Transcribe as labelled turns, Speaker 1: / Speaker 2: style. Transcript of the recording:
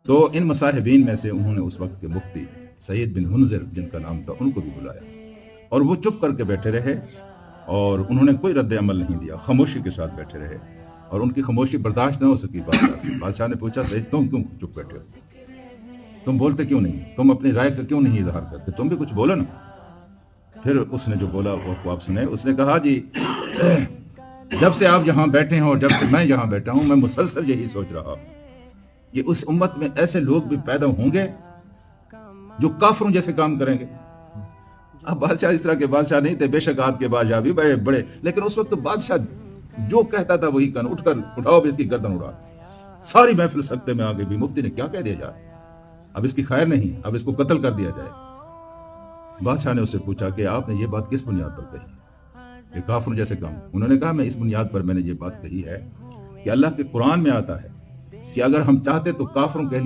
Speaker 1: تو ان مصاحبین میں سے انہوں نے اس وقت کے مفتی سعید بن منذر جن کا نام تھا ان کو بھی بلایا، اور وہ چپ کر کے بیٹھے رہے اور انہوں نے کوئی رد عمل نہیں دیا، خاموشی کے ساتھ بیٹھے رہے، اور ان کی خاموشی برداشت نہ ہو سکی بادشاہ سے۔ بادشاہ نے پوچھا سعید تم کیوں چپ بیٹھے ہو، تم بولتے کیوں نہیں، تم اپنی رائے کا کیوں نہیں اظہار کرتے، تم بھی کچھ بولو نا۔ پھر اس نے جو بولا وہ آپ سنیں، اس نے کہا جی جب سے آپ یہاں بیٹھے ہیں اور جب سے میں یہاں بیٹھا ہوں میں مسلسل یہی سوچ رہا ہوں کہ اس امت میں ایسے لوگ بھی پیدا ہوں گے جو کافروں جیسے کام کریں گے۔ اب بادشاہ اس طرح کے بادشاہ نہیں تھے، بے شک آپ کے بادشاہ بھی بڑے بڑے، لیکن اس وقت بادشاہ جو کہتا تھا وہی کرنا، اٹھ کر اٹھاؤ اب اس کی گردن اڑا۔ ساری محفل سکتے میں آگے بھی مفتی نے کیا کہہ دیا جائے، اب اس کی خیر نہیں، اب اس کو قتل کر دیا جائے۔ بادشاہ نے اس سے پوچھا کہ آپ نے یہ بات کس بنیاد پر کہی کہ کافر جیسے کام؟ انہوں نے کہا میں اس بنیاد پر میں نے یہ بات کہی ہے کہ اللہ کے قرآن میں آتا ہے کہ اگر ہم چاہتے تو کافروں کے لیے